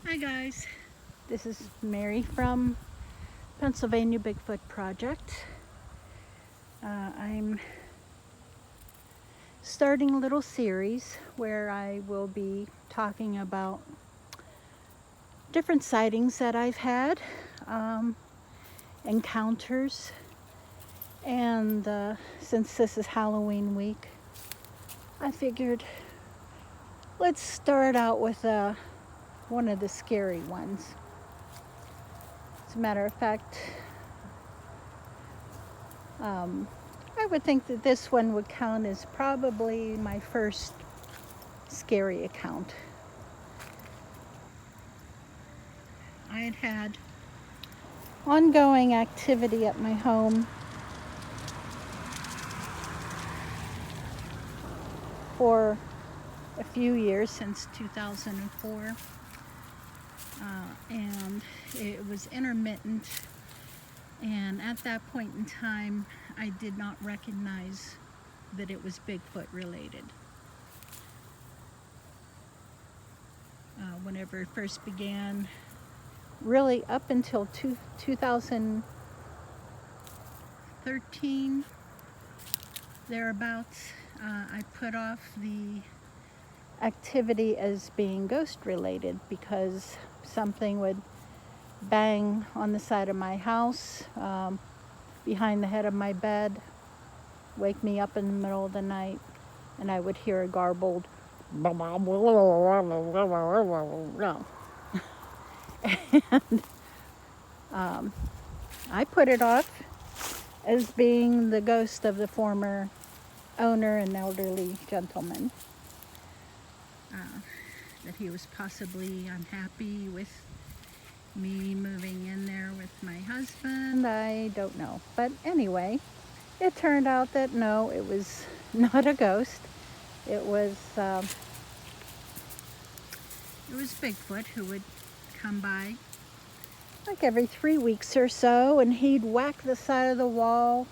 Hi guys, this is Mary from Pennsylvania Bigfoot Project. I'm starting a little series where I will be talking about different sightings that I've had, encounters, and since this is Halloween week, I figured let's start out with one of the scary ones. As a matter of fact, I would think that this one would count as probably my first scary account. I had had ongoing activity at my home for a few years, since 2004, and it was intermittent, and at that point in time I did not recognize that it was Bigfoot related. Whenever it first began, really up until 2013, thereabouts, I put off the activity as being ghost related because something would bang on the side of my house, behind the head of my bed, wake me up in the middle of the night, and I would hear a garbled and I put it off as being the ghost of the former owner, an elderly gentleman, that he was possibly unhappy with me moving in there with my husband. I don't know, but anyway, it turned out that no, it was not a ghost. It was Bigfoot, who would come by like every 3 weeks or so, and he'd whack the side of the wall,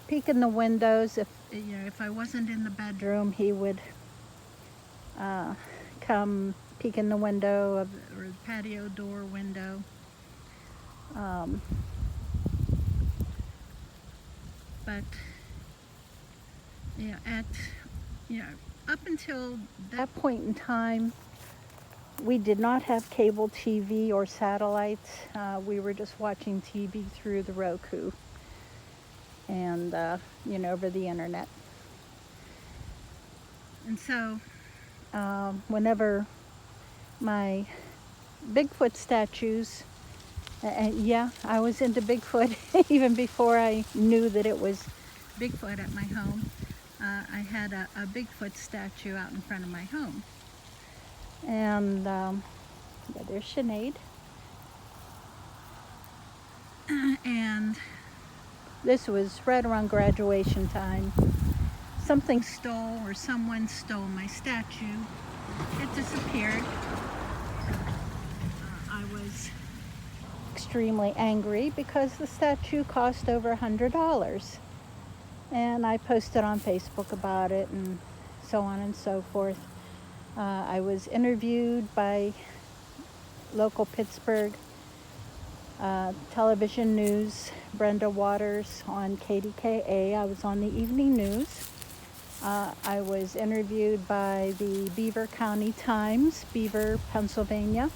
peek in the windows. If I wasn't in the bedroom, he would come peek in the window or the patio door window. But up until that point in time, we did not have cable TV or satellites. We were just watching TV through the Roku and over the internet. And so whenever my Bigfoot statues, yeah, I was into Bigfoot even before I knew that it was Bigfoot at my home. I had a Bigfoot statue out in front of my home. And yeah, there's Sinead. And this was right around graduation time. Someone stole my statue. It disappeared. I was extremely angry because the statue cost over $100. And I posted on Facebook about it and so on and so forth. I was interviewed by local Pittsburgh television news, Brenda Waters, on KDKA. I was on the evening news. I was interviewed by the Beaver County Times, Beaver, Pennsylvania.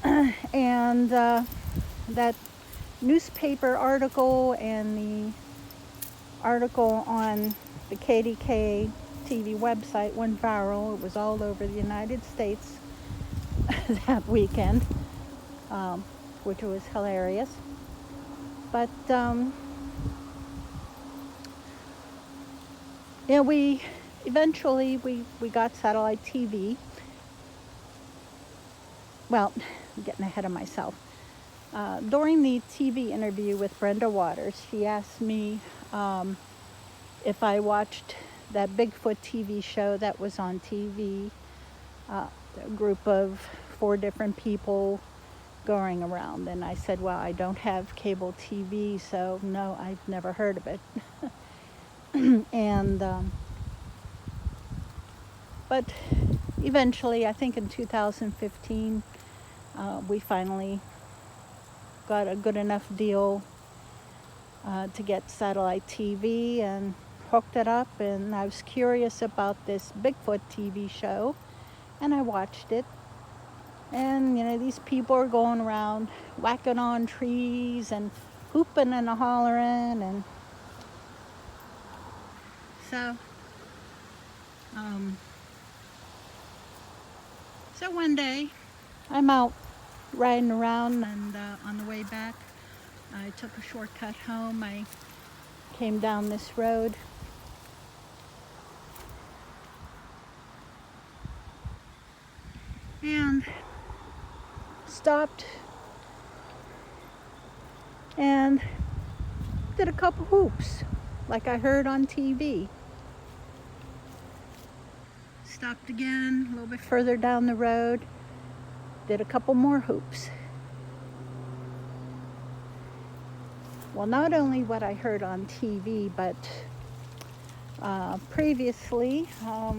And that newspaper article and the article on the KDKA TV website went viral. It was all over the United States that weekend, which was hilarious. But we eventually got satellite TV. Well, I'm getting ahead of myself. During the TV interview with Brenda Waters, she asked me if I watched that Bigfoot TV show that was on TV, a group of 4 different people going around. And I said, well, I don't have cable TV, so no, I've never heard of it. And but eventually, I think in 2015, we finally got a good enough deal to get satellite TV and hooked it up. And I was curious about this Bigfoot TV show, and I watched it. And these people are going around whacking on trees and hooping and hollering, and so so one day I'm out riding around, and on the way back I took a shortcut home. I came down this road, and stopped and did a couple hoops like I heard on TV. Stopped again a little bit further down the road, did a couple more hoops. Well, not only what I heard on TV, but previously, a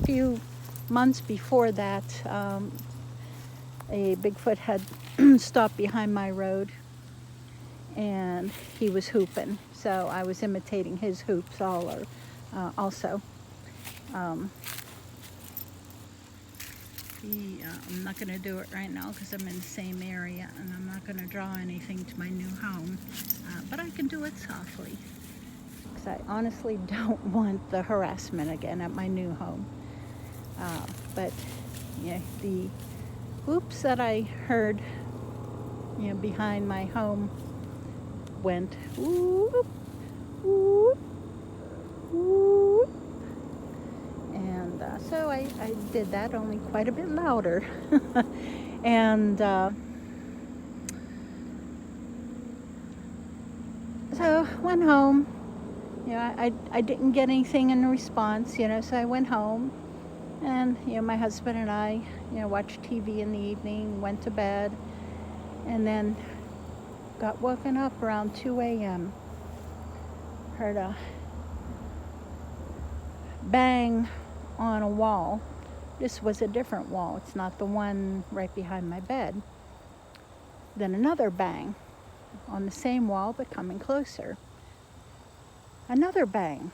few months before that, a Bigfoot had stopped behind my road, and he was hooping. So I was imitating his hoops also. I'm not going to do it right now because I'm in the same area, and I'm not going to draw anything to my new home, but I can do it softly because I honestly don't want the harassment again at my new home. But yeah, the whoops that I heard behind my home went whoop, whoop, whoop. And so I did that, only quite a bit louder. And so went home. I didn't get anything in response, so I went home. And, my husband and I, watched TV in the evening, went to bed, and then got woken up around 2 a.m. Heard a bang on a wall. This was a different wall. It's not the one right behind my bed. Then another bang on the same wall, but coming closer. Another bang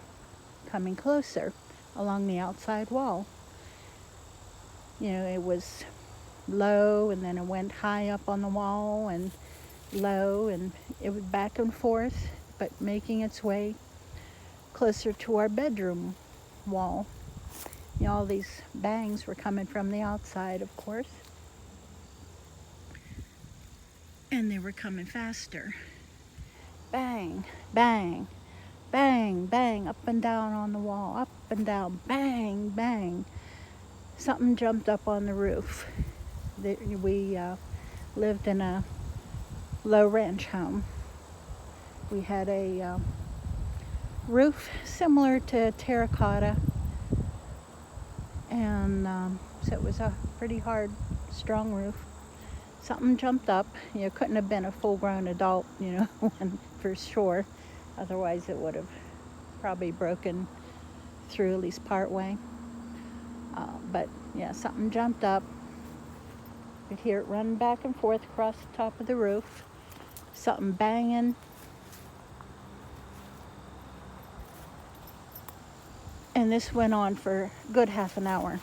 coming closer along the outside wall. It was low, and then it went high up on the wall, and low, and it was back and forth, but making its way closer to our bedroom wall. All these bangs were coming from the outside, of course, and they were coming faster. Bang, bang, bang, bang, up and down on the wall, up and down, bang, bang. Something jumped up on the roof. We lived in a low ranch home. We had a roof similar to terracotta, and so it was a pretty hard, strong roof. Something jumped up. Couldn't have been a full-grown adult, for sure. Otherwise, it would have probably broken through at least part way. But yeah, something jumped up. You could hear it running back and forth across the top of the roof. Something banging. And this went on for a good half an hour.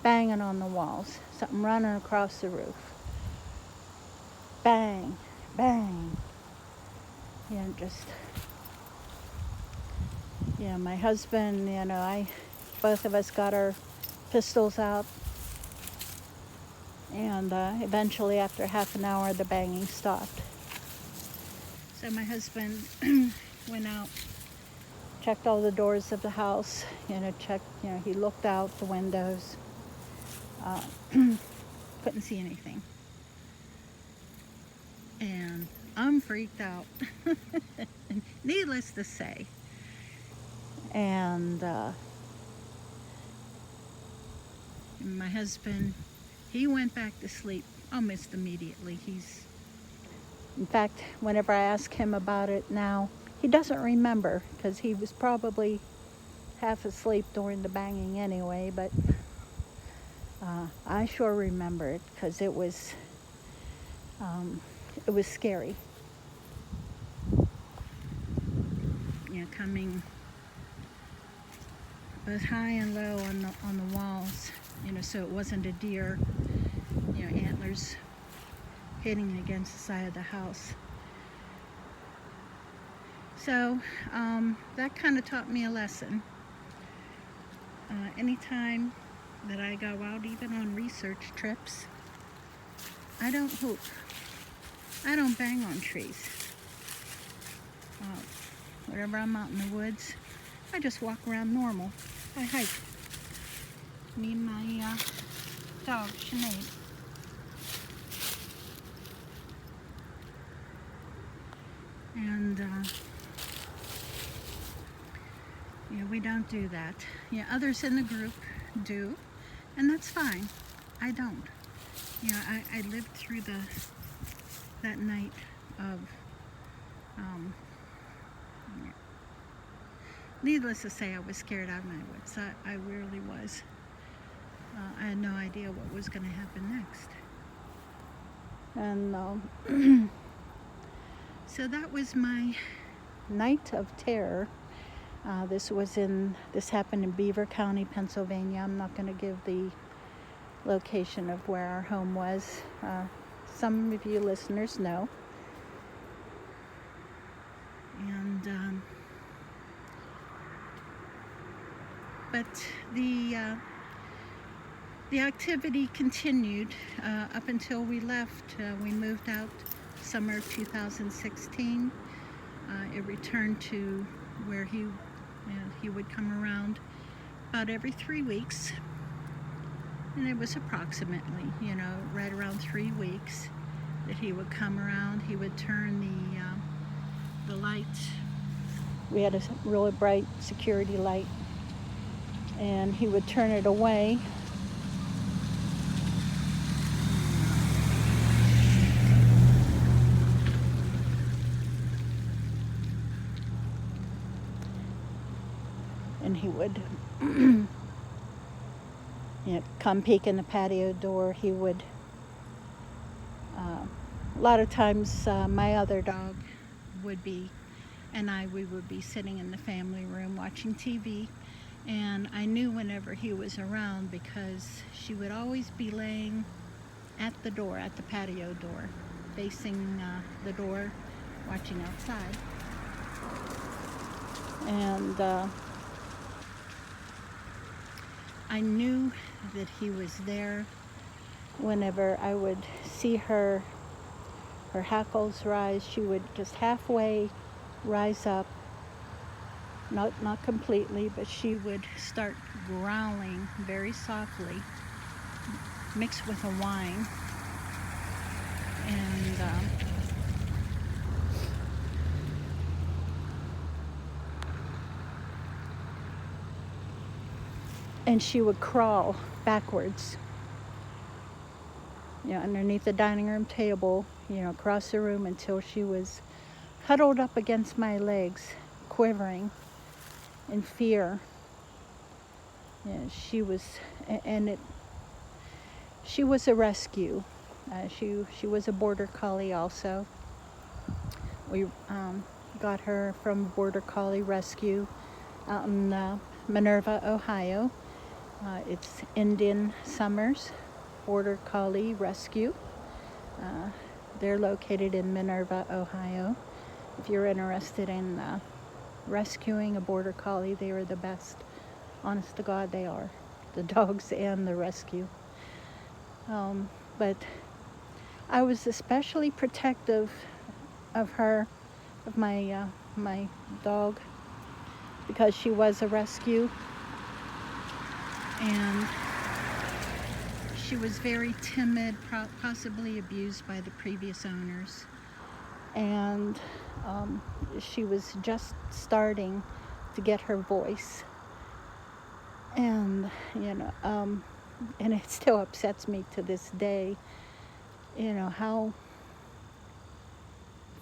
Banging on the walls. Something running across the roof. Bang, bang. My husband, both of us got our pistols out. And eventually, after half an hour, the banging stopped. So my husband went out, checked all the doors of the house, he looked out the windows. Couldn't see anything. And I'm freaked out, needless to say. And my husband, he went back to sleep almost immediately. In fact, whenever I ask him about it now, he doesn't remember, because he was probably half asleep during the banging anyway. But I sure remember it because it was scary. Coming both high and low on the walls. So it wasn't a deer. Antlers hitting against the side of the house. So that kind of taught me a lesson. Anytime that I go out, even on research trips, I don't hoop. I don't bang on trees. Whenever I'm out in the woods, I just walk around normal. I hike. Me and my dog, Sinead. And we don't do that. Others in the group do, and that's fine. I don't. I lived through that night of needless to say, I was scared out of my wits. I really was. I had no idea what was going to happen next. And so that was my night of terror. This happened in Beaver County, Pennsylvania. I'm not going to give the location of where our home was. Some of you listeners know. And but the activity continued up until we left. We moved out summer of 2016. It returned to where he would come around about every 3 weeks, and it was approximately, right around 3 weeks that he would come around. He would turn the light. We had a really bright security light, and he would turn it away. And he would come peek in the patio door. He would, a lot of times my other dog we would be sitting in the family room watching TV, and I knew whenever he was around because she would always be laying at the patio door, facing the door, watching outside. And I knew that he was there whenever I would see her hackles rise. She would just halfway rise up, not completely, but she would start growling very softly, mixed with a whine. And she would crawl backwards, underneath the dining room table, across the room until she was huddled up against my legs, quivering in fear. She was a rescue. She was a border collie also. We got her from Border Collie Rescue out in Minerva, Ohio. It's Indian Summers Border Collie Rescue. They're located in Minerva, Ohio. If you're interested in rescuing a border collie, they are the best. Honest to God, they are. The dogs and the rescue. But I was especially protective of her, of my dog, because she was a rescue. And she was very timid, possibly abused by the previous owners. And she was just starting to get her voice. And, and it still upsets me to this day, how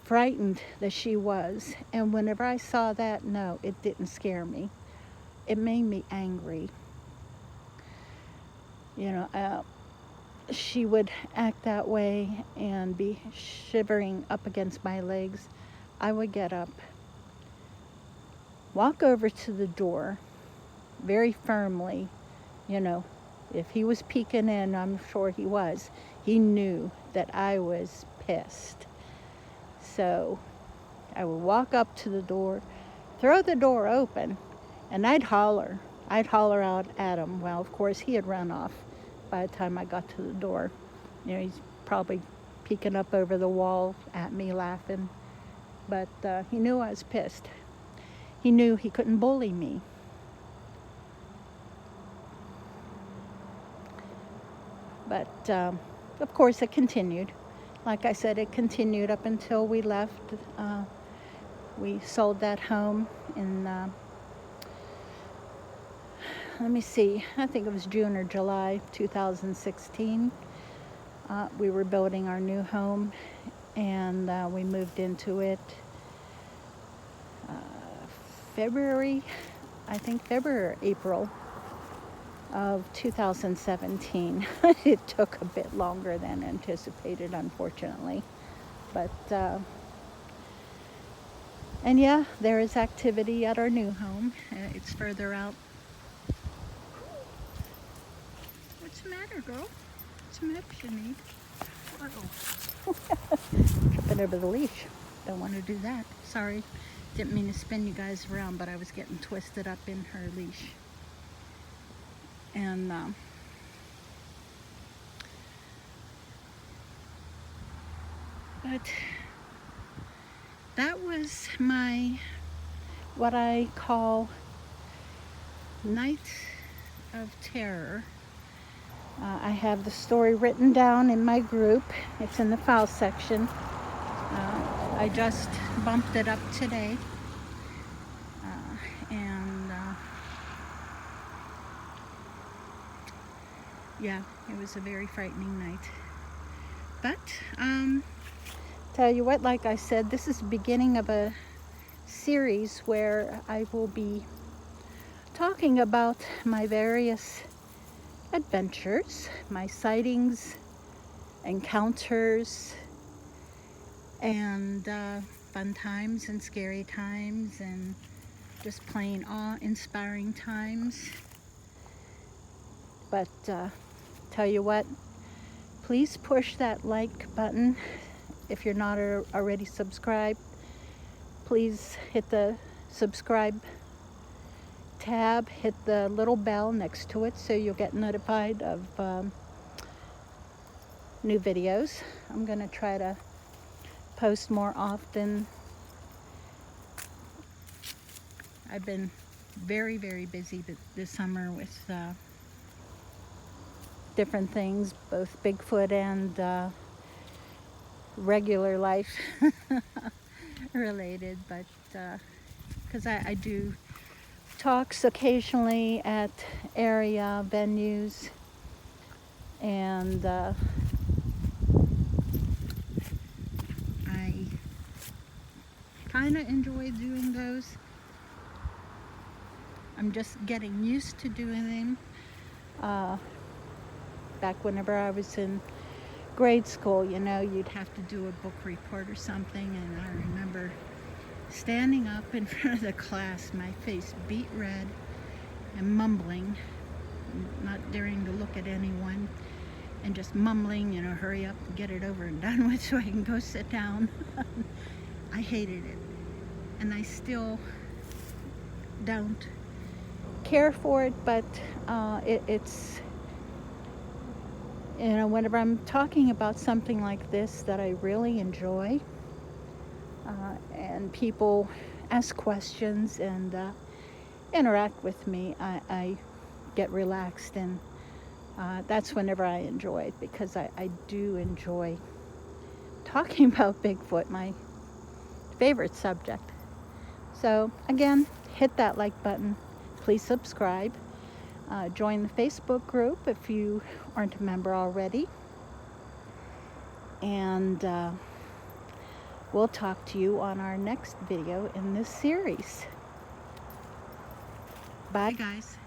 frightened that she was. And whenever I saw that, no, it didn't scare me. It made me angry. you know, she would act that way and be shivering up against my legs. I would get up, walk over to the door very firmly, you know. If he was peeking in, I'm sure he was. He knew that I was pissed. So I would walk up to the door, throw the door open, and I'd holler. I'd holler out at him. Well, of course, he had run off by the time I got to the door. You know, he's probably peeking up over the wall at me laughing. But he knew I was pissed. He knew he couldn't bully me. But, of course, it continued. Like I said, it continued up until we left. We sold that home in, let me see, I think it was June or July 2016. We were building our new home, and we moved into it February, or April of 2017. It took a bit longer than anticipated, unfortunately. But, and yeah, there is activity at our new home. It's further out. What's the matter, girl? Some hips you need. Uh-oh. Tripping over the leash. Don't want to do that. Sorry. Didn't mean to spin you guys around, but I was getting twisted up in her leash. And but that was my, what I call, night of terror. I have the story written down in my group. It's in the file section. I just bumped it up today. Yeah, it was a very frightening night. But, tell you what, like I said, this is the beginning of a series where I will be talking about my various adventures, my sightings, encounters, and fun times and scary times, and just plain awe-inspiring times. But tell you what, please push that like button if you're not already subscribed. Please hit the subscribe tab, hit the little bell next to it so you'll get notified of new videos. I'm going to try to post more often. I've been very, very busy this summer with different things, both Bigfoot and regular life related, but because I do talks occasionally at area venues, and I kind of enjoy doing those. I'm just getting used to doing them. Back whenever I was in grade school, you know, you'd have to do a book report or something, and I remember standing up in front of the class, my face beet red, and mumbling, not daring to look at anyone, and just mumbling, you know, hurry up and get it over and done with so I can go sit down. I hated it, and I still don't care for it, but it's, you know, whenever I'm talking about something like this that I really enjoy, and people ask questions and interact with me, I get relaxed, and that's whenever I enjoy it, because I do enjoy talking about Bigfoot, my favorite subject. So again, hit that like button. Please subscribe. Join the Facebook group if you aren't a member already. And we'll talk to you on our next video in this series. Bye, guys.